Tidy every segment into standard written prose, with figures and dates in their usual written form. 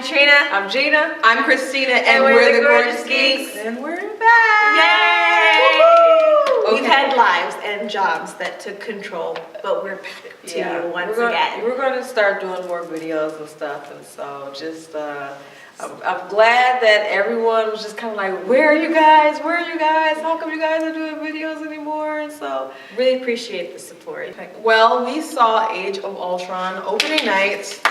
Katrina. I'm Gina. I'm Christina, and we're the Gorgeous Geeks. And we're back. Yay! Woo-hoo! We've had lives and jobs that took control, but we're back to you once again. We're going to start doing more videos and stuff, and so just I'm glad that everyone was just kind of like, where are you guys? Where are you guys? How come you guys aren't doing videos anymore? And so really appreciate the support. Well, we saw Age of Ultron opening night,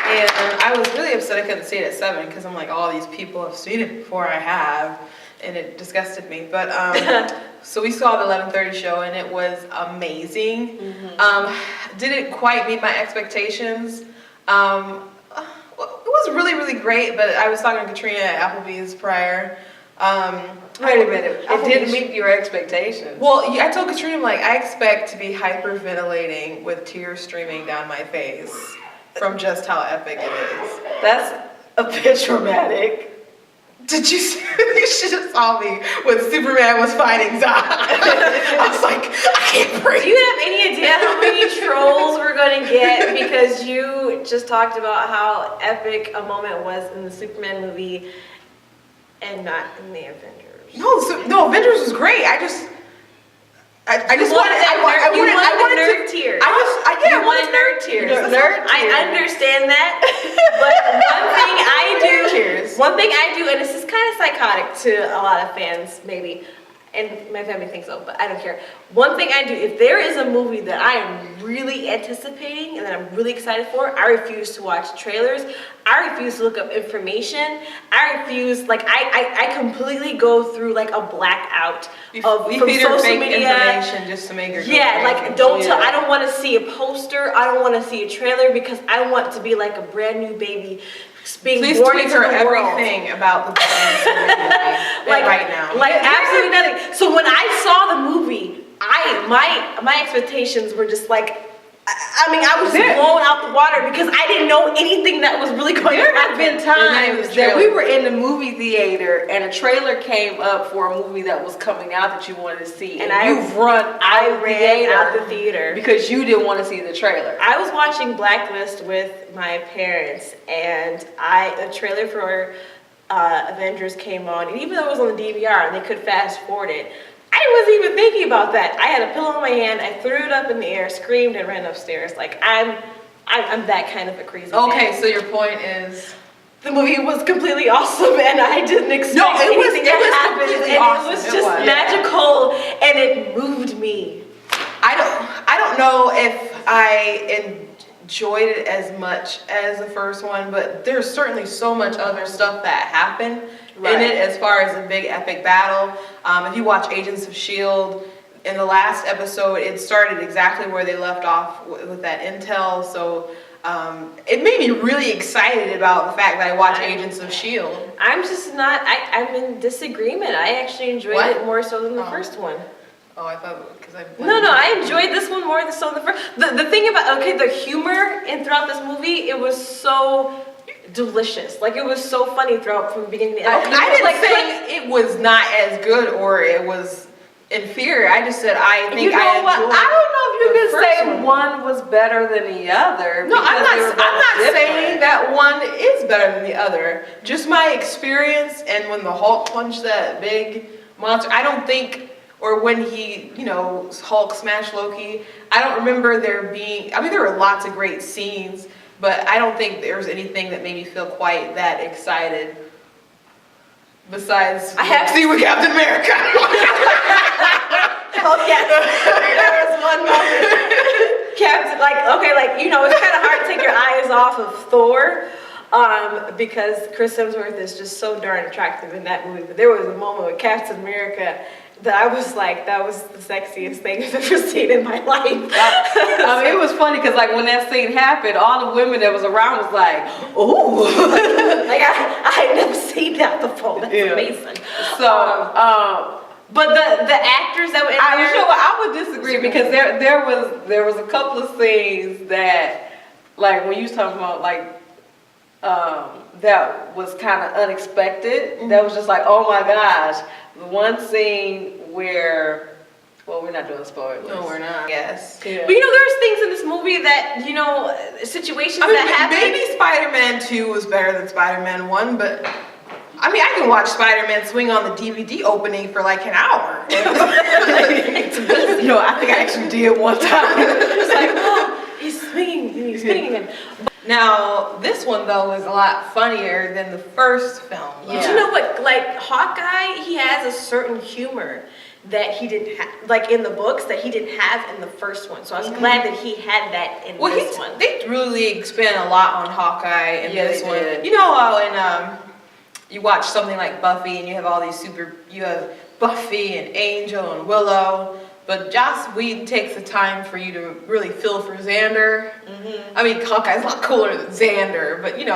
and I was really upset I couldn't see it at 7 because I'm like, all these people have seen it before I have, and it disgusted me. But so we saw the 11:30 show, and it was amazing. Didn't quite meet my expectations. It was really, really great, but I was talking to Katrina at Applebee's prior. wait a minute, it didn't meet your expectations. Well, I told Katrina, I'm like, I expect to be hyperventilating with tears streaming down my face from just how epic it is. That's a bit dramatic. Did you see? You should have saw me when Superman was fighting Zod. I was like, I can't breathe. Do you have any idea how many trolls we're going to get because you just talked about how epic a moment was in the Superman movie and not in the Avengers? No, Avengers was great. I just wanted nerd tears. I wanted nerd tears. Nerd tears. I understand that, but one thing I do, and this is kind of psychotic to a lot of fans, maybe, and my family thinks so, but I don't care. One thing I do, if there is a movie that I am really anticipating and that I'm really excited for, I refuse to watch trailers. I refuse to look up information. I refuse, I completely go through like a blackout from social media. Information just to make her I don't want to see a poster. I don't want to see a trailer because I want to be like a brand new baby being Please born tweet into her the world. everything about the right now. Absolutely nothing. So when I saw the movie, my expectations were just like, I was just blown out the water because I didn't know anything that was really going on. There have been times that we were in the movie theater and a trailer came up for a movie that was coming out that you wanted to see, and I ran out the theater because you didn't want to see the trailer. I was watching Blacklist with my parents, and the trailer for Avengers came on, and even though it was on the DVR and they could fast forward it, I wasn't even thinking about that. I had a pillow in my hand, I threw it up in the air, screamed, and ran upstairs. Like, I'm that kind of a crazy fan. So your point is the movie was completely awesome, and I didn't expect anything to happen. Awesome. It was just magical, and it moved me. I don't know if I enjoyed it as much as the first one, but there's certainly so much other stuff that happened in it as far as a big epic battle. If you watch Agents of S.H.I.E.L.D., in the last episode, it started exactly where they left off with that intel, so it made me really excited about the fact that I watch Agents of S.H.I.E.L.D. I'm just not, I'm in disagreement. I actually enjoyed it more so than the first one. Oh, I thought because I... No, I enjoyed this one more so than the first. The thing about, the humor throughout this movie, it was so delicious. Like, it was so funny throughout from the beginning to the end. I didn't say it was not as good or it was inferior. I just said I think I enjoyed. I don't know if you could say one was better than the other. No, I'm not saying that one is better than the other. Just my experience, and when the Hulk punched that big monster, I don't think, or when he, Hulk smashed Loki, I don't remember there being, there were lots of great scenes, but I don't think there was anything that made me feel quite that excited. Besides, I have to see with Captain America. Oh yes, there was one moment. Captain, it's kind of hard to take your eyes off of Thor, because Chris Hemsworth is just so darn attractive in that movie. But there was a moment with Captain America that I was like, that was the sexiest thing I've ever seen in my life. It was funny because when that scene happened, all the women that was around was like, ooh. I had never seen that before. That's amazing. So, but the actors that were in there, I would disagree because there was a couple of scenes that, when you was talking about that was kind of unexpected. That was just like, oh my gosh. The one scene where Well, we're not doing spoilers. No, we're not. Yes. Yeah. But there's things in this movie that, situations that happen. Maybe Spider-Man 2 was better than Spider-Man 1, but I mean, I can watch Spider-Man swing on the DVD opening for like an hour. I think I actually did one time. It's like, oh, he's swinging again. Now, this one though is a lot funnier than the first film. Yeah. Do you know what? Like Hawkeye, he has a certain humor that he didn't have, like in the books, that he didn't have in the first one. So I was glad that he had that in this one. They really expand a lot on Hawkeye in this one. Did. You know how you watch something like Buffy and you have all these you have Buffy and Angel and Willow, but Joss Whedon takes the time for you to really feel for Xander. I mean, Hawkeye's a lot cooler than Xander, but he's.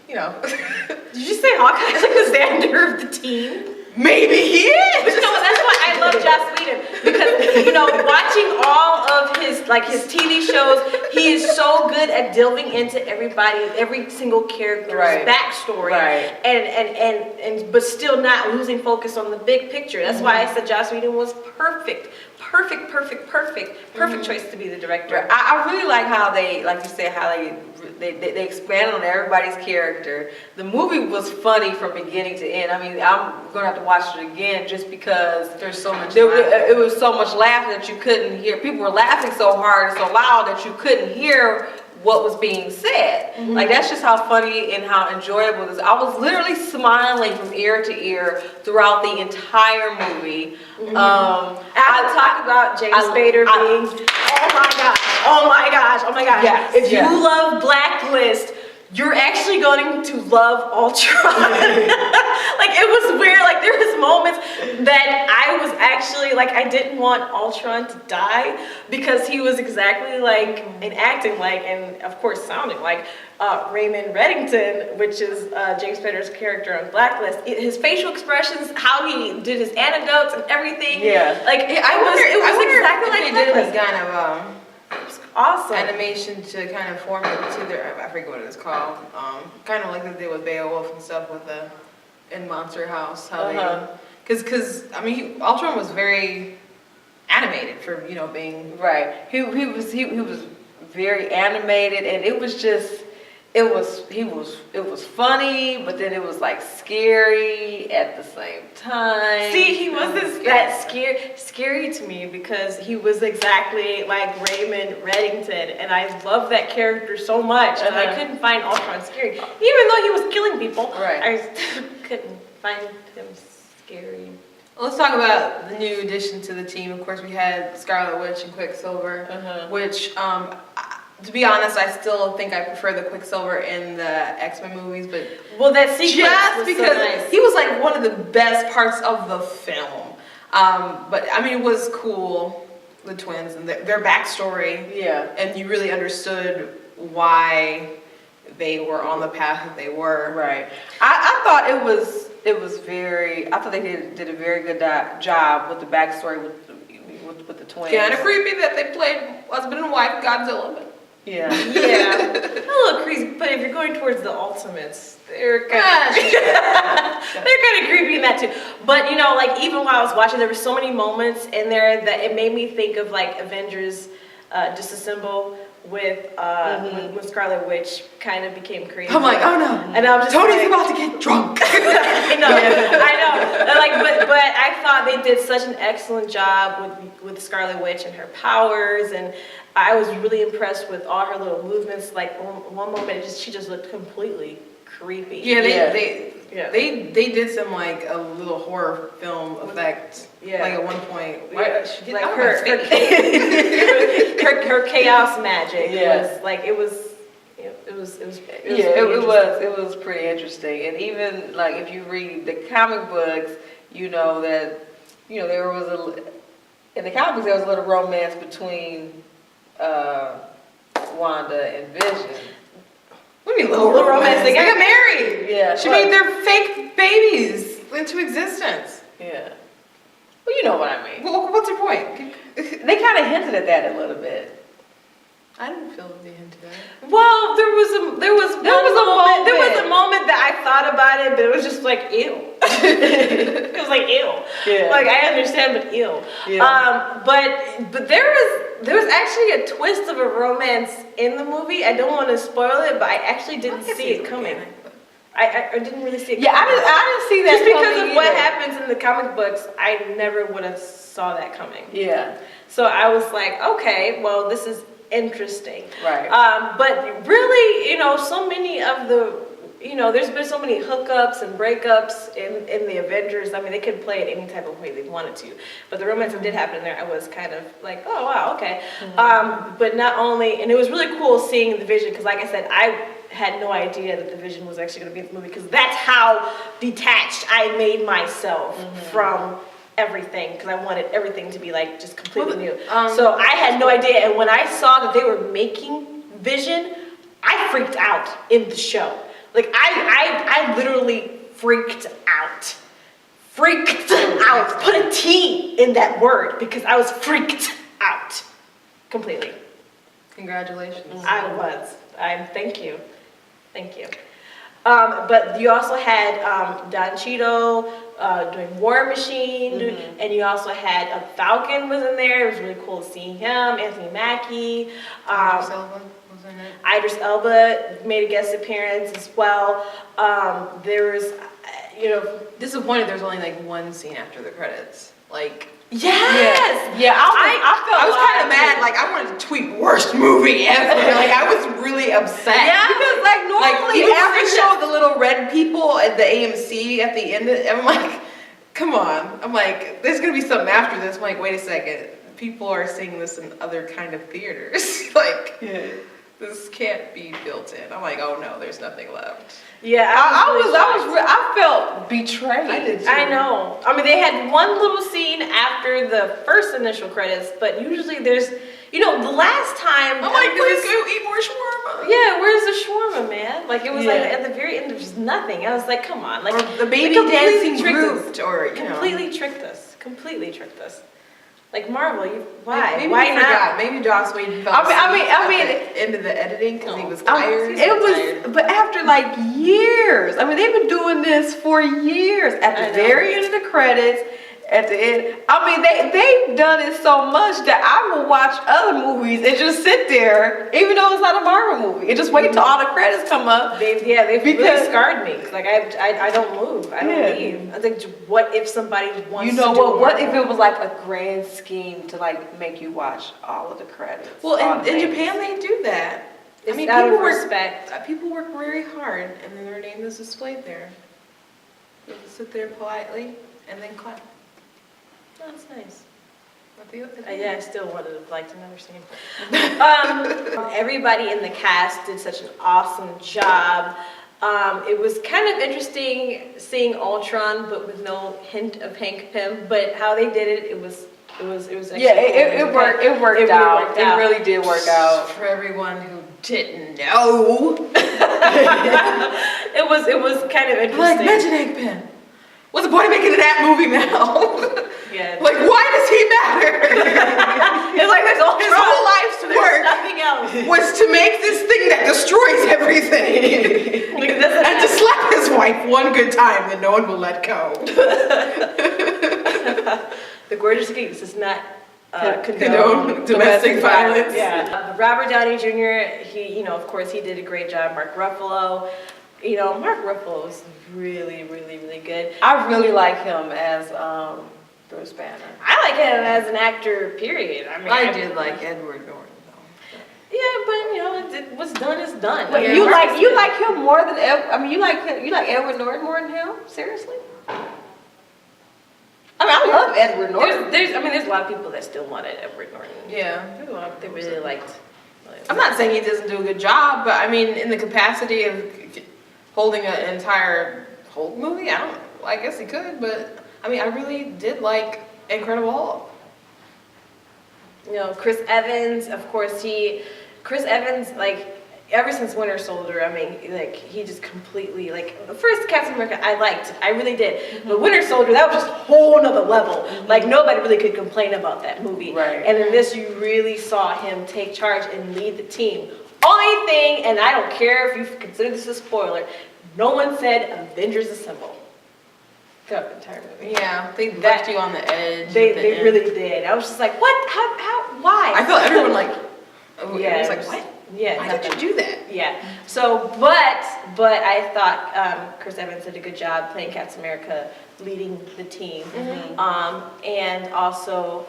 Did you say Hawkeye's like the Xander of the team? Maybe he is. But that's why I love Joss Whedon, because watching all of his TV shows, he is so good at delving into every single character's backstory, and but still not losing focus on the big picture. That's why I said Joss Whedon was perfect choice to be the director. I really like how they, like you said, how they expanded on everybody's character. The movie was funny from beginning to end. I mean, I'm gonna have to watch it again just because there's so much. It was so much laughing that you couldn't hear. People were laughing so hard and so loud that you couldn't hear what was being said. Like, that's just how funny and how enjoyable it is. I was literally smiling from ear to ear throughout the entire movie. I talk about James Spader being, oh my gosh. Yes, if you love Blacklist, you're actually going to love Ultron. It was weird. There was moments that I was actually, I didn't want Ultron to die, because he was exactly and acting and of course sounding like Raymond Reddington, which is James Spader's character on Blacklist. His facial expressions, how he did his anecdotes and everything. Yeah. It was exactly like he did Blacklist. this kind of Awesome animation to kind of form it to their, I forget what it's called, kind of like they did with Beowulf and stuff with in Monster House, how they, because I mean Ultron was very animated for being he was very animated, and it was just it was funny, but then it was scary at the same time. See, he wasn't that scary to me, because he was exactly like Raymond Reddington, and I love that character so much, and I couldn't find Ultron scary. Even though he was killing people, I still couldn't find him scary. Let's talk about the new addition to the team. Of course, we had Scarlet Witch and Quicksilver, which, to be honest, I still think I prefer the Quicksilver in the X-Men movies, but that sequence just was because so nice. he was one of the best parts of the film. But I mean, it was cool, the twins and their backstory. Yeah, and you really understood why they were on the path that they were. Right. I thought it was very. I thought they did a very good job with the backstory with the twins. Kind of creepy that they played husband and wife Godzilla. But yeah, a little crazy. But if you're going towards the Ultimates, they're kind of creepy in that too. But even while I was watching, there were so many moments in there that it made me think of Avengers Disassemble with Scarlet Witch kind of became crazy. I'm like, oh no! And I was just Tony's about to get drunk. I know. But I thought they did such an excellent job with Scarlet Witch and her powers, and I was really impressed with all her little movements. One moment, she just looked completely creepy. Yeah, they did some a little horror film effect. Yeah. At one point, her chaos magic it was pretty interesting. And even if you read the comic books, that there was in the comic books there was a little romance between Wanda and Vision. What do you mean little romance? They got married. Yeah. She made their fake babies into existence. Yeah. Well, you know what I mean. Well, what's your point? They kind of hinted at that a little bit. I didn't feel they hinted at it. Well, there was a moment that I thought about about it, but it was just like, ew. It was like, ew. Yeah. Like, I understand, but ew. Yeah. But there was actually a twist of a romance in the movie. I don't want to spoil it, but I actually didn't see it coming. I didn't really see it coming. I didn't see that Just because coming of what either. happens in the comic books, I never would have saw that coming. Yeah. So I was like, okay, well, this is interesting. Right. But really, so many of the, there's been so many hookups and breakups in the Avengers. I mean, they could play it any type of way they wanted to. But the romance that did happen in there, I was kind of like, oh, wow, okay. But not only, and it was really cool seeing the Vision, because like I said, I had no idea that the Vision was actually going to be in the movie, because that's how detached I made myself from everything, because I wanted everything to be like just completely new. So I had no idea, and when I saw that they were making Vision, I freaked out in the show. Like I literally freaked out. Freaked out. Put a T in that word, because I was freaked out completely. Congratulations. Thank you. Thank you. But you also had Don Cheadle doing War Machine, and you also had Falcon was in there. It was really cool seeing him. Anthony Mackie. Idris Elba was in it. Idris Elba made a guest appearance as well. There was, Disappointed there's only like one scene after the credits. Like, yes! Yeah, I was kind of mad. Like, I wanted to tweet worst movie ever. Like, I was really upset. Yeah, because like normally even when every they show the little red people at the AMC at the end, I'm like, come on. I'm like, there's gonna be something after this. I'm like, wait a second. People are seeing this in other kind of theaters. Like, this can't be built in. I'm like, oh no, there's nothing left. Yeah, I felt betrayed. I did too. I know. I mean, they had one little scene after the first initial credits, but usually there's, the last time. I'm like, please go eat more shawarma. Yeah, where's the shawarma, man? Like, it was like Yeah. at the very end, there was nothing. I was like, come on. Like, Or the baby they completely dancing tricked Groot, us. or, Completely tricked us. Completely tricked us. Like, Marvel, why? Maybe Why he not? forgot. Maybe Joss Whedon fell asleep at the end of the editing because he was tired. But after like years, I mean, they've been doing this for years. At the very end of the credits, at the end, I mean, they've done it so much that I will watch other movies and just sit there, even though it's not a Marvel movie, and just wait till all the credits come up. They've really scarred me. Like, I don't move. I don't leave. I think, what if somebody wants to do What if it was like a grand scheme to like make you watch all of the credits? Well, in Japan they do that. It's I mean, out of people respect. People work very hard, and then their name is displayed there. You have to sit there politely and then clap. That's nice. Yeah. Yeah, I still would have liked another scene. Everybody in the cast did such an awesome job. It was kind of interesting seeing Ultron, but with no hint of Hank Pym. But how they did it, it was actually cool. It worked. It worked out. It really did work out. For everyone who didn't know, it was kind of interesting. like, mention Hank Pym. What's the point of making that movie now? Yeah. Like, why does he matter? It's like there's all his whole life's work nothing else. was to make this thing that destroys everything. Like, And to slap his wife one good time that no one will let go. The Gorgeous Geeks does not Condone domestic violence. Yeah. Robert Downey Jr., he, of course, he did a great job. Mark Ruffalo. Mark Ruffalo is really, really, really good. I really like him as Bruce Banner. I like him as an actor, period. I mean, I did like Edward Norton, though. Yeah, but what's done is done. Wait, Yeah, you Mark like him more than you like Edward Norton more than him? Seriously? I mean, I love Edward Norton. There's a lot of people that still wanted Edward Norton. Yeah. There's a lot of people that really liked. I'm not saying he doesn't do a good job, but I mean, in the capacity of holding an entire Hulk movie, I guess he could, but I mean, I really did like Incredible Hulk. Chris Evans, of course, Chris Evans, like, ever since Winter Soldier, I mean, like, he just completely, like, the first Captain America I liked, I really did. But Winter Soldier, that was just a whole nother level. Like, nobody really could complain about that movie. Right. And in this, you really saw him take charge and lead the team. Only thing, and I don't care if you consider this a spoiler, no one said Avengers Assemble throughout the entire movie. Yeah, they left you on the edge. at the They end. really did. I was just like, what? How? Why? I felt everyone like, Yeah, it was like, it was- what? Yeah. Why did you do that? Yeah. So, but I thought Chris Evans did a good job playing Captain America, leading the team, and also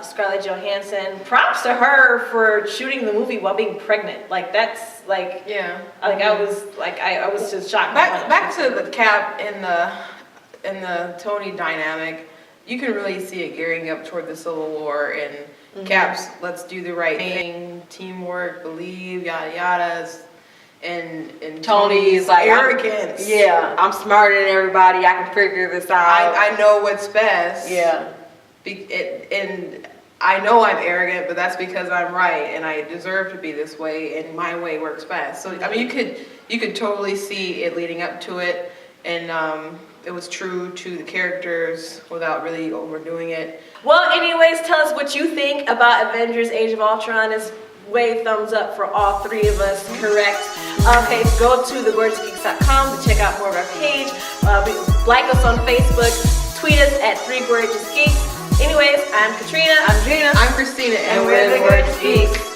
Scarlett Johansson. Props to her for shooting the movie while being pregnant. Like that's like, Yeah. like I was just shocked. Back to the Cap and the Tony dynamic. You can really see it gearing up toward the Civil War and Cap's let's do the right thing, teamwork, believe, yada yadas, and Tony's like, arrogance. I'm smarter than everybody. I can figure this out. I know what's best. Yeah. And I know I'm arrogant, but that's because I'm right and I deserve to be this way and my way works best. So I mean, you could totally see it leading up to it, and it was true to the characters without really overdoing it. Well, anyways, tell us what you think about Avengers: Age of Ultron. Is wave thumbs up for all three of us, correct? Okay, go to thegorgeousgeeks.com to check out more of our page. Like us on Facebook, tweet us at 3gorgeousgeeks. Anyways, I'm Katrina. I'm Gina. I'm Christina, And we're the Gorgeous Geeks.